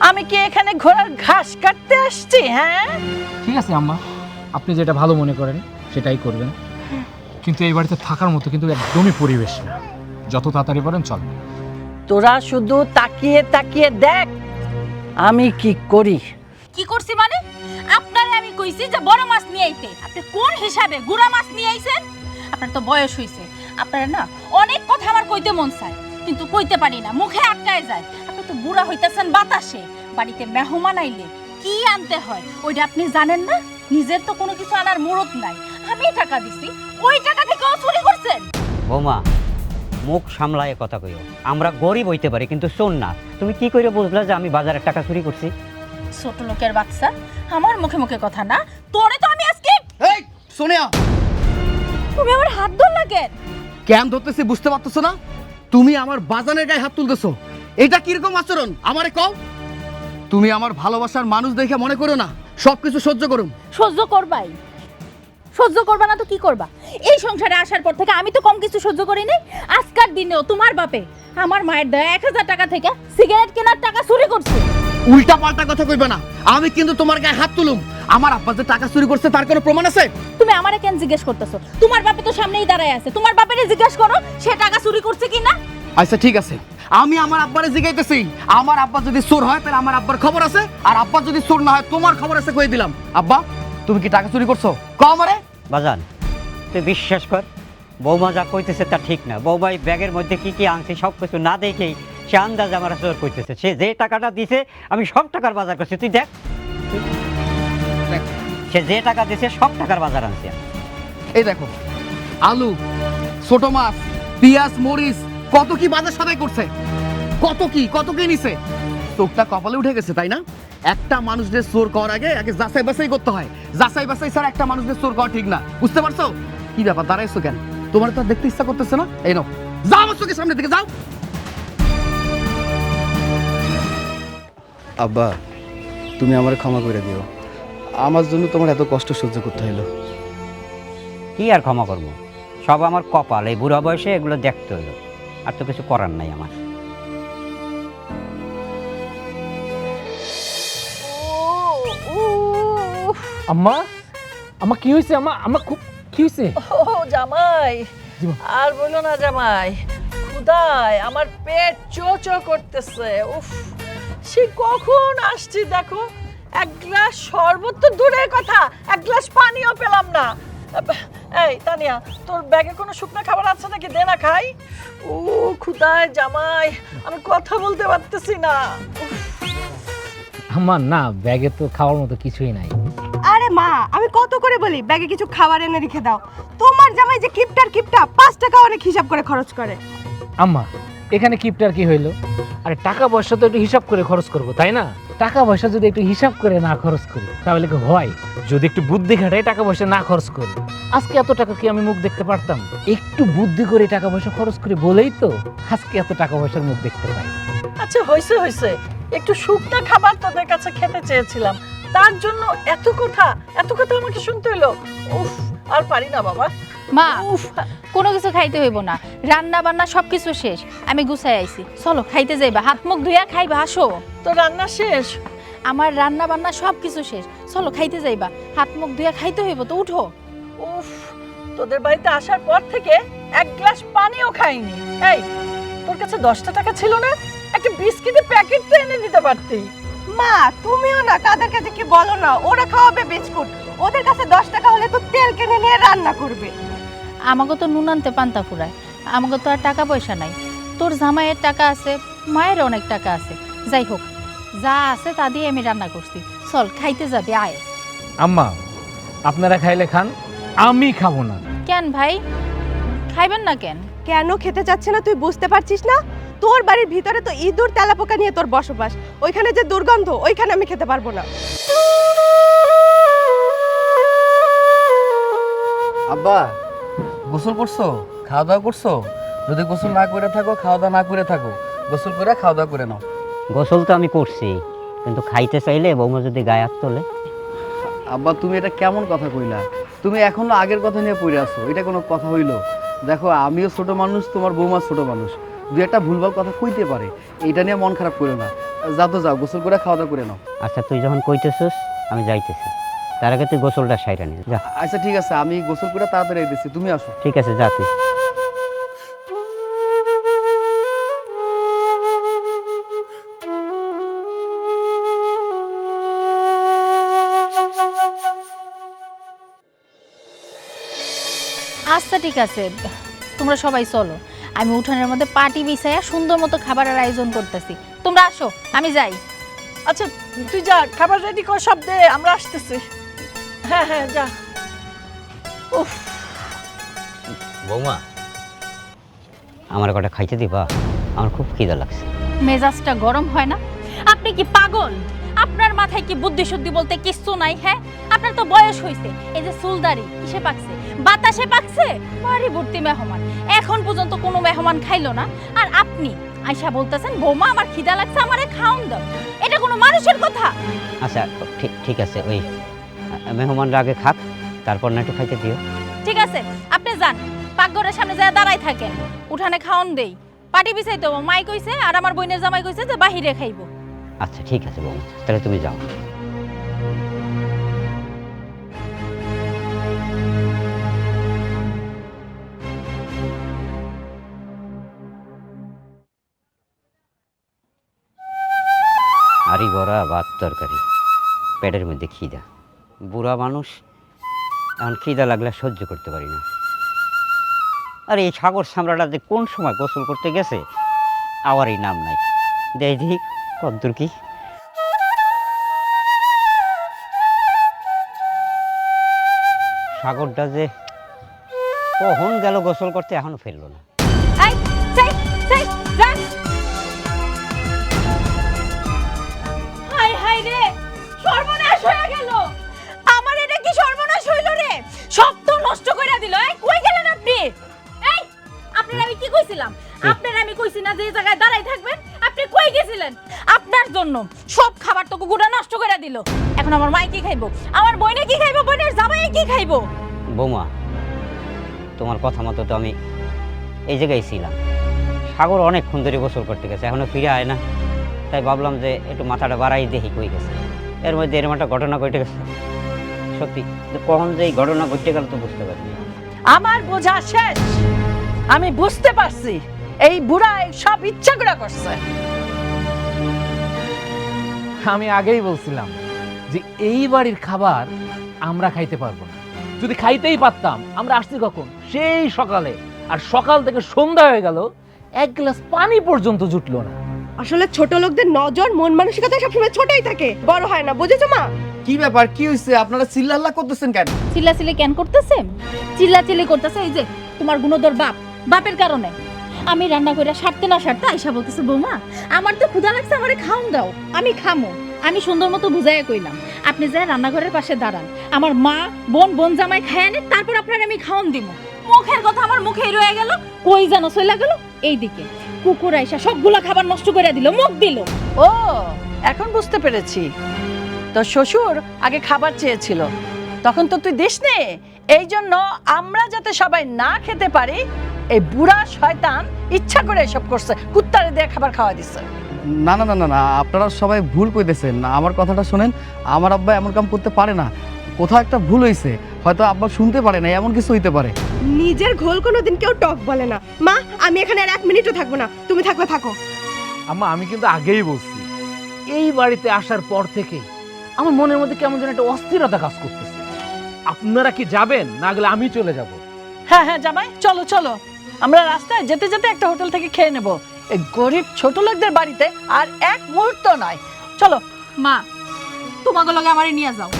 আমি কি এখানে ঘোড়ার ঘাস কাটতে আসছি? হ্যাঁ, ঠিক আছে আম্মা, আপনি যেটা ভালো মনে করেন সেটাই করবেন, কিন্তু এই বাড়িতে থাকার মতো কিন্তু একদমই পরিবেশ না। যত তাড়াতাড়ি পারেন চল। তোরা শুধু তাকিয়ে তাকিয়ে দেখ আমি কি করি। কি করছি মানে? আপনারে আমি কইছি যে বড় মাছ নিয়ে আইতে, আপনি কোন হিসাবে গুড়া মাছ নিয়ে আইছেন? আপনার তো বয়স হইছে, আপনার না অনেক কথা আমার কইতে মন চায়, কিন্তু কইতে পারি না, মুখে আটকায় যায়। আপনি তো বুড়া হইতাছেন বাতাসে, বাড়িতে মেহমান আইলে কি আনতে হয় ওইটা আপনি জানেন না? নিজের তো কোনো কিছু আনার মুরত নাই, আমি টাকা দিছি, ওই টাকা থেকেও চুরি করছেন। বৌমা, মুখ সামলায় কথা কইও। আমরা গরিব হইতে পারি কিন্তু চোর না। তুমি কি করে বুঝলা যে আমি বাজারের টাকা চুরি করছি? ছোট লোকের বাচ্চা, আমার মুখে মুখে কথা না, তোরে তো আমি আজকে। এই সোনিয়া, তুমি আমার হাত ধরলা কেন? কেন ধরতেছি বুঝতে পারতেছো না? তুমি আমার বাজানের গায়ে হাত তুলতেছো, এটা কিরকম আচরণ আমারে কও? তুমি আমার ভালোবাসার মানুষ দেখে মনে করো না সবকিছু সহ্য করুম। সহ্য করবাই, সহ্য করবা না তো কি করবা? এই সংসারে আসার পর থেকে আমি তো কম কিছু সহ্য করি নাই। আজকের দিনেও তোমার বাপে আমার মায়ের দেয়া 1000 টাকা থেকে সিগারেট কেনার টাকা চুরি করছে। উল্টা পাল্টা কথা কইবে না, আমি কিন্তু তোমার গায়ে হাত তুলুম। আমার আব্বা যে টাকা চুরি করছে তার কোনো প্রমাণ আছে? তুমি আমারে কেন জিজ্ঞেস করতেছো? তোমার বাপে তো সামনেই দাঁড়ায় আছে, তোমার বাপেরে জিজ্ঞেস করো সে টাকা চুরি করছে কিনা। আচ্ছা ঠিক আছে, আমি আমার আব্বারে জিগাইতেছি। আমার আব্বা যদি চোর হয় তাহলে আমার আব্বার খবর আছে, আর আব্বা যদি চোর না হয় তোমার খবর আছে, কই দিলাম। আব্বা, তুমি কি টাকা চুরি করছো? কও আমারে। বাজান, তুই বিশ্বাস কর, বৌমা যা কইতেছে তা ঠিক না। বৌমা এই ব্যাগের মধ্যে কি কি আনছে সব কিছু না দেখেই সে আন্দাজ আমার চোর কইতেছে। সে যে টাকাটা দিছে আমি সব টাকার বাজার করছি, তুই দেখ। সে যে টাকা দিছে সব টাকার বাজার আনছে। এই দেখো, আলু, ছোট মাছ, পেঁয়াজ, মরিচ, কত কি বাজার সদাই করছে, কত কি নিছে। চোখটা কপালে উঠে গেছে, তাই না? একটা মানুষদের চোর করার আগে যাচাই বাছাই করতে হয়। যাচাই বাছাই ছাড়া একটা মানুষদের চোর করা ঠিক না, বুঝতে পারছো? কি ব্যাপার, দাঁড়াইছো কেন? তোমার তো আর দেখতে ইচ্ছা করতেছে না? এই নাও, যাও আমার চোখের সামনে থেকে যাও। আব্বা, তুমি আমার ক্ষমা করে দিও, আমার জন্য তোমার এত কষ্ট সহ্য করতে হলো। কি আর ক্ষমা করবো, সব আমার কপাল। এই বুড়া বয়সে এগুলো দেখতে হইলো, আর তো কিছু করার নাই আমার। আম্মা, আম্মা কি হয়েছে? আম্মা, আম্মা খুব কি হয়েছে? ও জামাই, আর বলো না জামাই, ক্ষুধায় আমার পেট চো চো করতেছে। উফ, সে কখন আসছি দেখো, এক গ্লাস শরবত তো দূরের কথা, এক গ্লাস পানিও পেলাম না। এই তানিয়া, তোর ব্যাগে কোনো শুকনো খাবার আছে নাকি? দে না খাই। ও ক্ষুধায় জামাই, আমি কথা বলতে পারতেছি না। আম্মা না, ব্যাগে তো খাওয়ার মতো কিছুই নাই। আরে মা, আমি কত করে বলি ব্যাগে কিছু খাবার এনে রেখে দাও। তোমার জামাই যে কিপটা 5 টাকা অনেক হিসাব করে খরচ করে। আম্মা, এখানে কিপটার কি হইলো? আরে টাকা পয়সা তো একটু হিসাব করে খরচ করব, তাই না? টাকা পয়সা যদি একটু হিসাব করে না খরচ করি তাহলে কি হয়? যদি একটু বুদ্ধি খাটাই টাকা পয়সা না খরচ করি, আজকে এত টাকা কি আমি মুখ দেখতে পারতাম? একটু বুদ্ধি করে টাকা পয়সা খরচ করি বলেই তো আজকে এত টাকা পয়সার মুখ দেখতে পাই। আচ্ছা হয়েছে হয়েছে, একটু শুকনো খাবার তোদের কাছে খেতে চেয়েছিলাম, তার জন্য এত কথা আমাকে শুনতে হলো। উফ, আর পারি না বাবা। মা, কোনো কিছু খাইতে হইব না, রান্না বান্না সবকিছু শেষ, আমি গুছাই আইছি। চলো খাইতে যাইবা, হাত মুখ ধুইয়া খাইবা, আসো। তো রান্না শেষ? আমার রান্না বান্না সবকিছু শেষ, চলো খাইতে যাইবা, হাত মুখ ধুইয়া খাইতে হইব তো, উঠো। উফ, তোদের বাড়িতে আসার পর থেকে এক গ্লাস পানিও খাইনি। এই, তোর কাছে 10 টাকা ছিল না? একটা বিস্কিটের প্যাকেট তো এনে দিতে পারতি। মা, তুমিও না তাদের কাছে কি বলো না, ওরা খাওয়াবে বিস্কুট, ওদের কাছে 10 টাকা হলে তো তেল কিনে নিয়ে রান্না করবে। আমাকে তো নুন আনতে পান্তা ফুরায়, আমাকে তো আর টাকা পয়সা নাই। তোর জামাইয়ের টাকা আছে, মায়ের অনেক টাকা আছে, যাই হোক যা আছে তা দিয়ে আমি রান্না করছি, চল খাইতে যাবে, আয়। আম্মা, আপনারা খাইলে খান, আমি খাবো না। কেন ভাই, খাইবেন না কেন? কেন খেতে চাচ্ছে না তুই বুঝতে পারছিস না? তোর বাড়ির ভিতরে তো ইঁদুর তেলাপোকা নিয়ে তোর বসবাস, ওইখানে যে দুর্গন্ধ, ওইখানে আমি খেতে পারবো না। আব্বা, গোসল করছো? খাওয়া দাওয়া করছো? যদি গোসল না করে থাকো, খাওয়া দাওয়া না করে থাকো, গোসল করে খাওয়া দাওয়া করে নাও। গোসল তো আমি করছি, কিন্তু খাইতে চাইলে বৌমা যদি গায়ে হাত তোলে। আব্বা তুমি এটা কেমন কথা কইলা? তুমি এখনো আগের কথা নিয়ে পড়ে আছো, এটা কোনো কথা হইলো? দেখো আমিও ছোট মানুষ, তোমার বৌমা ছোট মানুষ, দু একটা ভুলভাল কথা কইতে পারে, এইটা নিয়ে মন খারাপ করো না। যাও তো যাও, গোসল করে খাওয়া দাওয়া করে নাও। আচ্ছা তুই যখন কইতেছিস আমি যাইতেছি, তার আগে তুই গোসলটা সাইরা নে যা। আচ্ছা ঠিক আছে, আমি গোসল করে তাড়াতাড়ি আইতেছি, তুমি আসো। ঠিক আছে যা তুই। আচ্ছা ঠিক আছে, তোমরা সবাই চলো, আমি উঠানের মধ্যে পাটি বিছাইয়া সুন্দর মতো খাবারের আয়োজন করতেছি। তোমরা আসো, আমি যাই। আচ্ছা তুই যা, খাবার রেডি কর, সব দে, আমরা আসতেছি। হ্যাঁ হ্যাঁ যা। উফ, বৌমা আমার কটা খাইতে দিবা, আমার খুব খিদা লাগছে। মেজাজটা গরম হয় না? আপনি কি পাগল? আপনার মাথায় কি বুদ্ধি শুদ্ধি বলতে কিচ্ছু নাই? হ্যাঁ, আপনার তো বয়স হয়েছে, এই যে চুলদাড়ি কিসে পাকছে? বাতাসে পাকছে? বাড়ি ভর্তি মেহমান, এখন পর্যন্ত কোনো মেহমান খাইলো না, আর আপনি আয়সা বলতেছেন বৌমা আমার খিদা লাগছে, আমারে খাওন দাও। এটা কোনো মানুষের কথা? আচ্ছা ঠিক আছে, ওই মেহমানরা আগে খাক, তারপর না একটু খাইতে দিও। ঠিক আছে, আপনি যান, পাকঘরের সামনে যায় দাঁড়াই থাকেন, উঠানে খাওন দেই। পাটি বিছাইতে হবে, মাই কইছে আর আমার বোনের জামাই কইছে যে বাহিরে খাইবো। আচ্ছা ঠিক আছে বৌমা, তাহলে তুমি যাও। আরি গড়া ভাত তরকারি, পেটের মধ্যে খিদা। বুড়া মানুষ, এখন খিদা লাগলে সহ্য করতে পারি না। আর এই সাগর সামরাটা যে কোন সময় গোসল করতে গেছে আওয়ারই নাম নাই। দেখি কদ্দূর কি। সাগরটা যে কখন গেল গোসল করতে, এখনো ফেললো না। এই, সেই, সেই, যান। হায় হায় রে, সর্বনাশ হয়ে গেল। আমার এটা কি সর্বনাশ হইল রে? সব তো নষ্ট করে দিল। এই কই গেলেন আপনি? এই, আপনার আমি কি কইছিলাম? আপনার আমি কইছি না যে এই জায়গায় দাঁড়াই থাকবেন? আপনি কই গেছিলেন? আপনার জন্য সব খাবার তো কুকুরটা নষ্ট করে দিল। এখন আমার মাই কি খাইবো? আমার বোনে কি খাইবো? বোনের জামাই কি খাইবো? বৌমা তোমার কথা মতো তো আমি এই জায়গায় ছিলাম। সাগর অনেকক্ষণ ধরে গোসল করতে গেছে, এখনো ফিরে আয় না, তাই ভাবলাম যে একটু মাথাটা বাড়াই দেখি কই গেছে। এর মধ্যে এরকম একটা ঘটনা ঘটে গেছে। সত্যি কখন যে এই ঘটনা ঘটে গেল তো বুঝতে পারিনি। আমার বোঝা শেষ, আমি বুঝতে পারছি এই বুড়া এই সব ইচ্ছা করে করছে। আমি আগেই বলছিলাম যে এই বাড়ির খাবার আমরা খাইতে পারবো না। যদি খাইতেই পারতাম, আমরা আসছি কখন? সেই সকালে, আর সকাল থেকে সন্ধ্যা হয়ে গেল, এক গ্লাস পানি পর্যন্ত জুটলো না। আসলে ছোট লোকদের নজর মন মানসিকতা সবসময় ছোটই থাকে, বড় হয় না, বুঝেছো মা? কি ব্যাপার, কি হইছে? আপনারা চিল্লাল্লা করতেছেন কেন? চিল্লাচিল্লি কেন করতেছে? চিল্লাচিল্লি করতেছে এই যে তোমার গুণধর বাপের কারণে। আমি রান্না করে সারতে না সারতে আইসা বলতেছে বৌমা আমার তো ক্ষুধা লাগছে, আমারে খাওন দাও। আমি খামো। আমি সুন্দর মতো বুঝাইয়া কইলাম আপনি যাই রান্নাঘরের পাশে দাঁড়ান, আমার মা বোন জামাই খায় আনে, তারপর আপনার আমি খাওন দিব। মুখের কথা আমার মুখেই রয়ে গেল, কই যেন চলে গেল। এইদিকে কুকুর আইসা সবগুলা খাবার নষ্ট করে দিল, মুখ দিল। ও এখন বুঝতে পেরেছি, তোর শ্বশুর আগে খাবার চেয়েছিল, তখন তো তুই দিস নে। এই জন্য আমরা যাতে সবাই না খেতে পারি, এই বুড়া শয়তান ইচ্ছা করে এসব করছে, কুত্তারে দিয়ে খাবার খাওয়া দিচ্ছে। না না না না না, আপনারা সবাই ভুল কইতেছেন। আমার কথাটা শোনেন, আমার আব্বা এমন কাম করতে পারে না। কোথাও একটা ভুল হইছে, হয়তো আব্বা শুনতে পারে না, এমন কিছু হইতে পারে। নিজের ঘোল কোনোদিন কেউ টক বলে না। মা আমি এখানে আর 1 মিনিটও থাকবো না, তুমি থাকবে থাকো। আম্মা আমি কিন্তু আগেই বলছি, এই বাড়িতে আসার পর থেকে আমার মনের মধ্যে কেমন যেন একটা অস্থিরতা কাজ করতেছে। আপনারা কি যাবেন? না গেলে আমি চলে যাব। হ্যাঁ হ্যাঁ জামাই, চলো চলো, আমরা রাস্তায় যেতে যেতে একটা হোটেল থেকে খেয়ে নেব। এই গরিব ছোট লোকদের বাড়িতে আর এক মুহূর্ত নয়, চলো। মা তোমাকে লগে আমারে নিয়ে যাও,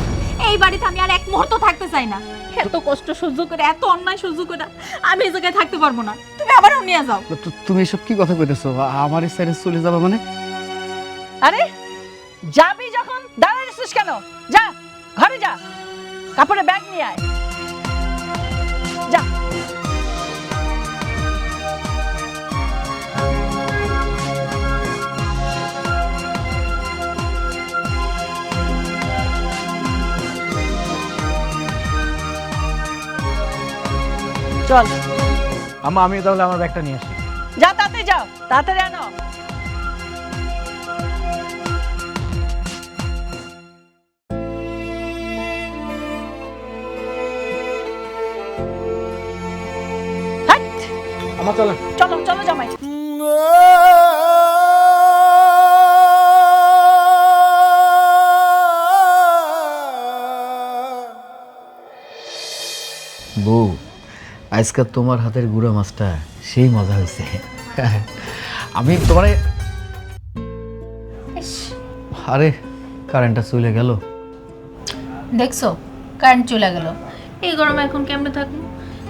এই বাড়িতে আমি আর এক মুহূর্ত থাকতে চাই না। এত কষ্ট সহ্য করে, এত অন্যায় সহ্য করে আমি এই জায়গায় থাকতে পারবো না। তুমি আবারও নিয়ে যাও। তুমি এসব কি কথা কইতেছো? আমার এই সাইডে চলে যাবে মানে? আরে যাবি যখন দাঁড়ায় আছিস কেন? যা ঘরে যা, কাপড়ে ব্যাগ নিয়ে আয়, যা। চল আম্মা আমি তাহলে আমার ব্যাগটা নিয়ে আসি। যা, তাড়াতাড়ি যাও, তাড়াতাড়ি আনো। হাট, আম্মা চলেন। চলো চলো জামাই। বউ, আজকাল তোমার হাতের গুঁড়া মাছটা সেই মজা হয়েছে। আমি তোমার আরে কারেন্টটা চলে গেল। দেখছো কারেন্ট চলে গেল, এই গরমে এখন কেমনে থাকবো?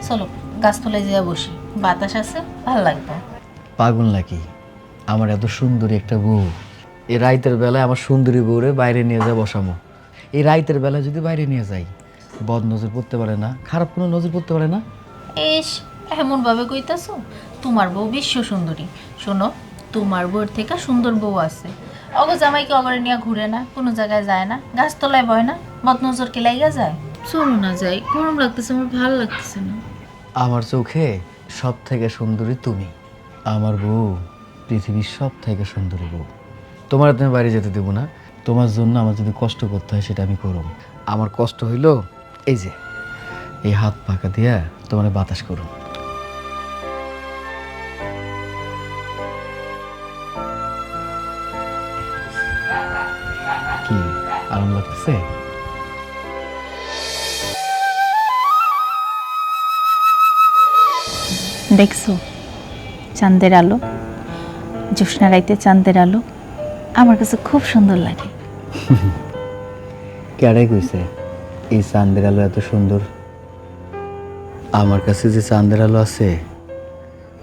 চলো গাছতলায় যেয়ে বসি, বাতাস আছে, ভালো লাগবে। পাগল নাকি? আমার এত সুন্দরী একটা বউ, এই রাইতের বেলায় আমার সুন্দরী বউরে বাইরে নিয়ে যায় বসামো। এই রাইতের বেলায় যদি বাইরে নিয়ে যাই, বদ নজর পড়তে পারে না, খারাপ কোনো নজর পড়তে পারে না। এস এমন ভাবে কইতাছো, তোমার বউ বিশ্ব সুন্দরী। শোনো, তোমার বউর থেকে সুন্দর বউ আছে। অগো জামাইকে অগরে নিয়ে ঘুরে না, কোনো জায়গায় যায় না, গাছতলায় বয় না, বদনজর কে লাইগা যায়। চলো না যাই, গরম লাগতেছে, আমার ভালো লাগতেছে না। আমার চোখে সব থেকে সুন্দরী তুমি। আমার বউ পৃথিবীর সব থেকে সুন্দরী বউ। তোমার তুমি বাইরে যেতে দেবো না। তোমার জন্য আমার যদি কষ্ট করতে হয় সেটা আমি করব। আমার কষ্ট হইল এই যে এই হাত পাকা দিয়া তোমার বাতাস করো। কি আরাম লাগতেছে? দেখছো চাঁদের আলো, জ্যোৎস্না রাইতে চাঁদের আলো আমার কাছে খুব সুন্দর লাগে। কেডাই কইছে এই চাঁদের আলো এত সুন্দর? আমার কাছে যে চাঁদের আলো আছে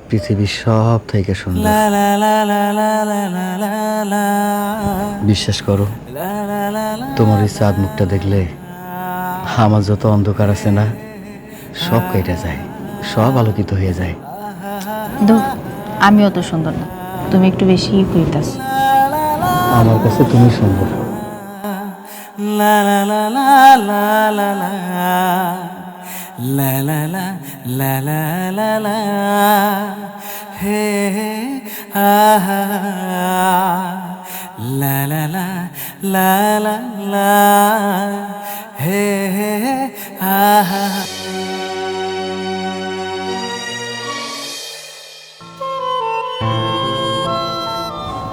পৃথিবীর সব থেকে সুন্দর। বিশ্বাস করো, তোমার এই চাঁদ মুখটা দেখলে আমার যত অন্ধকার আছে না সব কেটে যায়, সব আলোকিত হয়ে যায়। দূর, আমি অত সুন্দর না, তুমি একটু বেশি কইতাছ। আমার কাছে তুমি সুন্দর।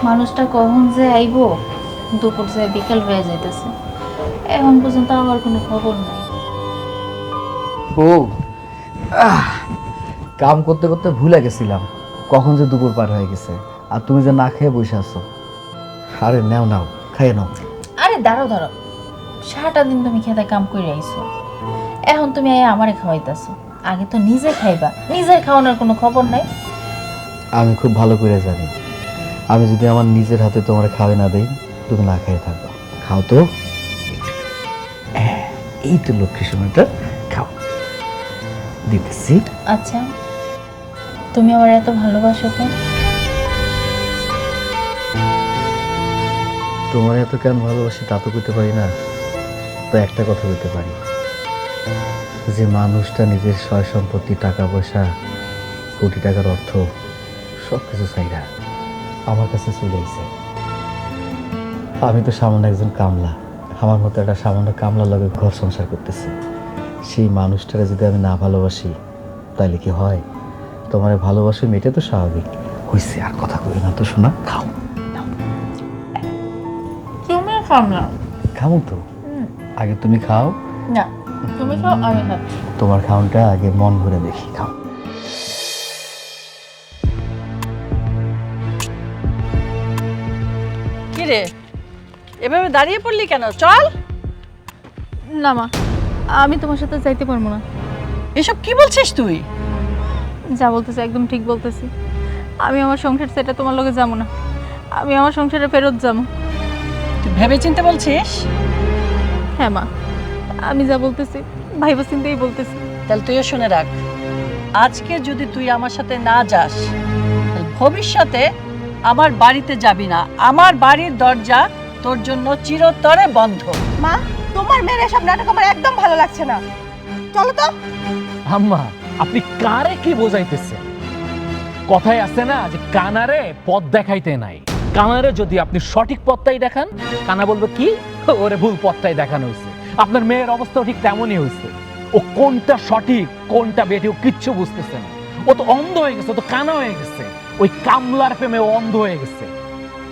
মানুষটা কখন যে আইবো, দুপুর যে বিকেল হয়ে যাইতেছে, এখন পর্যন্ত আমার কোনো খবর নাই। ও কাম করতে করতে ভুলে গেছিলাম কখন যে দুপুর পার হয়ে গেছে, আর তুমি যে না খেয়ে বসে আছো। আরে নাও নাও, খাইয়ে নাও। আরে দাঁড়াও দাঁড়াও, সারাটা দিন তুমি খেতে কাম করে আইছো, এখন তুমি আমারে খাওয়াইতেছো। আগে তো নিজে খাইবা, নিজের খাওয়ানোর কোনো খবর নাই। আমি খুব ভালো করে জানি, আমি যদি আমার নিজের হাতে তোমার খাওয়াই না দেই তুমি না খেয়ে থাকবো। খাও তো, এই তো লক্ষ্মী সময়টা, খাও দিতেছি। আচ্ছা, তুমি আমার এত ভালোবাসো কেন? তোমার এত কেন ভালোবাসি তা তো করতে পারি না, তো একটা কথা বলতে পারি, যে মানুষটা নিজের সয় সম্পত্তি, টাকা পয়সা, কোটি টাকার অর্থ সব কিছু চাইরা আমার কাছে চলে এসে। আমি তো সামান্য একজন কামলা, আমার মতো একটা সামান্য কামলার লগে ঘর সংসার করতেছি। সেই মানুষটারে যদি আমি না ভালোবাসি তাহলে কি হয়? তোমার ভালোবাসি মেটে তো স্বাভাবিক হয়েছে। আর কথা কই না তো, শোনা, খাও। তুমি খাও না। খাও তো, আগে তুমি খাও। না, তুমি খাও, আমি খাচ্ছি। তোমার খাওনটা আগে মন ভরে দেখি, খাও। কি রে, এভাবে দাঁড়িয়ে পড়লি কেন? চল। না মা, আমি তোমার সাথে যাইতে পারবো না। এসব কি বলছিস তুই? যা বলতেছি একদম ঠিক বলতেছি। আমি আমার সংসার সেটা তোমার লগে যাবো না, আমি আমার সংসারে ফেরত যাবো। তুই ভেবে চিন্তে বলছিস? হ্যাঁ মা, আমি যা বলতেছি ভাইবা চিন্তেই বলতেছি। তাহলে তুইও শুনে রাখ, আজকে যদি তুই আমার সাথে না যাস তাহলে ভবিষ্যতে আমার বাড়িতে যাবি না। আমার বাড়ির দরজা তোর জন্য চিরতরে বন্ধ। মা, তোমার মেয়ের এসব নাটক আমার একদম ভালো লাগছে না। চলো তো। আম্মা, আপনি কারে কি বোঝাইতেছেন? কথায় আছে না যে কানারে পথ দেখাইতে নাই। কানারে যদি আপনি সঠিক পথটাই দেখান, কানা বলবে কি ওরে ভুল পথটাই দেখানো হয়েছে। আপনার মেয়ের অবস্থাও ঠিক তেমনই হয়েছে। ও কোনটা সঠিক কোনটা বেঠিক ও কিচ্ছু বুঝতেছে না। ও তো অন্ধ হয়ে গেছে, ও তো কানা হয়ে গেছে। ওই কামলার প্রেমে ও অন্ধ হয়ে গেছে।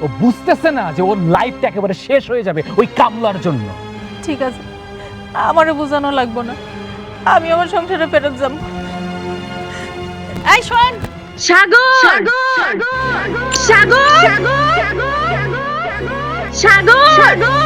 ও বুঝতেছে না যে ওর লাইফটা একেবারে শেষ হয়ে যাবে ওই কামলার জন্য। ঠিক আছে, আমারে বোঝানো লাগবে না, আমি আমার সংসারে ফেরত যাব। এই শোন সাগর, সাগর, সাগর, সাগর, সাগর।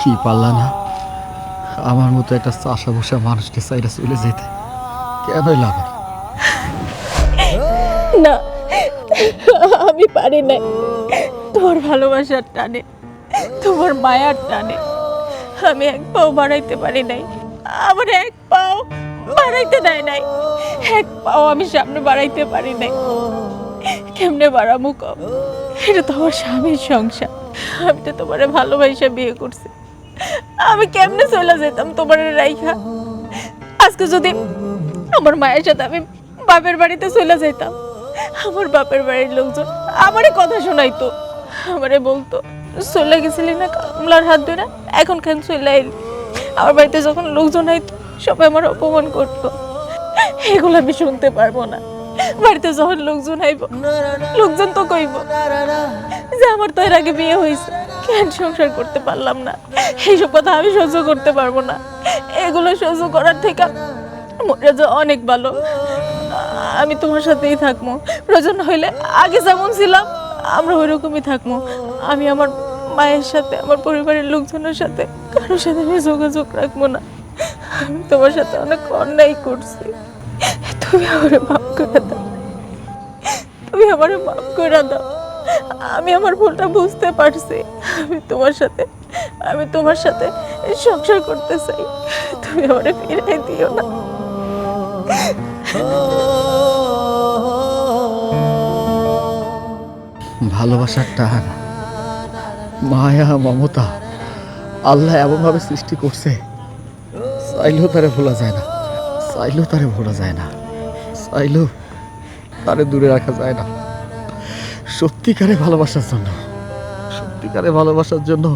কি পারলা না আমার মতো একটা চাষা বসা মানুষকে চাইরা চলে যেতে? কেনই লাগে না, আমি পারি না। তোমার ভালোবাসার টানে, তোমার মায়ার টানে আমি এক পাও বাড়াইতে পারি নাই। আমার এক পাও বাড়াইতে দেয় নাই, এক পাও আমি সামনে বাড়াইতে পারি নাই। কেমনে বাড়াবো কম? এটা তো আমার স্বামীর সংসার। আমি তো তোমারে ভালোবাসা বিয়ে করছি। আমি কেমনে চলে যেতাম তোমার রাইখা? আজকে যদি আমার মায়ের সাথে আমি বাপের বাড়িতে চলে যেতাম, আমার বাপের বাড়ির লোকজন আমারে কথা শোনাইতো, আমারে বলতো চলে গেছিলি না কামলার হাত ধরে, এখন কেন চলে এলি? আমার বাড়িতে যখন লোকজন আইতো সবাই আমার অপমান করতো। এগুলো আমি শুনতে পারবো না। বাড়িতে যখন লোকজন আইব, লোকজন তো কইব যে আমার তো এর আগে বিয়ে হয়েছে, কেন সংসার করতে পারলাম না। এইসব কথা আমি সহ্য করতে পারবো না। এগুলো সহ্য করার থেকে মরে যাওয়া অনেক ভালো। আমি তোমার সাথেই থাকবো, প্রয়োজন হইলে আগে যেমন ছিলাম আমরা ওই রকমই থাকবো। আমি আমার মায়ের সাথে, আমার পরিবারের লোকজনের সাথে কারোর সাথে আমি যোগাযোগ রাখবো না। আমি তোমার সাথে অনেক অন্যায় করছি, তুমি আমারে মাফ করে দাও, তুমি আমারে মাফ করে দাও। আমি আমার ভুলটা বুঝতে পারছি। আমি তোমার সাথে সংসার করতে চাই, তুমি আমারে ফিরাই দিও না। ভালোবাসার টান, মায়া, মমতা আল্লাহ এমনভাবে সৃষ্টি করছে, চাইলেও তারে ভোলা যায় না, চাইলেও তারে ভোলা যায় না, চাইলেও তারে দূরে রাখা যায় না। সত্যিকারে ভালোবাসার জন্য, সত্যিকারে ভালোবাসার জন্য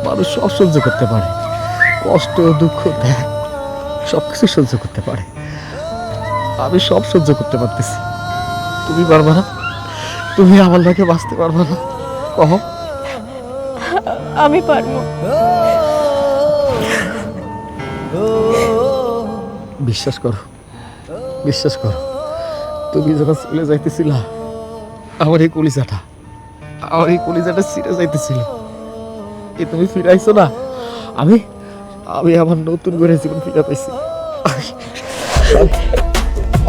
মানুষ সব সহ্য করতে পারে, কষ্ট, দুঃখ, ত্যাগ সবকিছু সহ্য করতে পারে। আমি সব সহ্য করতে পারতেছি, তুমি পারবা না? তুমি আমার লাগে বাঁচতে পারবা না? কহ। আমি পারবো। বিশ্বাস করো, বিশ্বাস করো, তুমি যখন চলে যাইতেছিলা আমার এই কলিজাটা ছিঁড়ে যাইতেছিল, এ তুমি ফিরাইছো না। আমি আমার নতুন করে জীবন ফিরে পাইছি।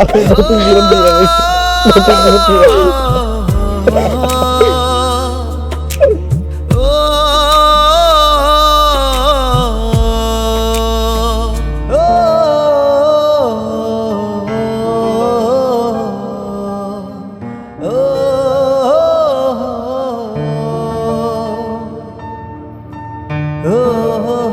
আমি নতুন জীবন ফিরে পাইছি, নতুন জীবন ফিরে পাইছি। oh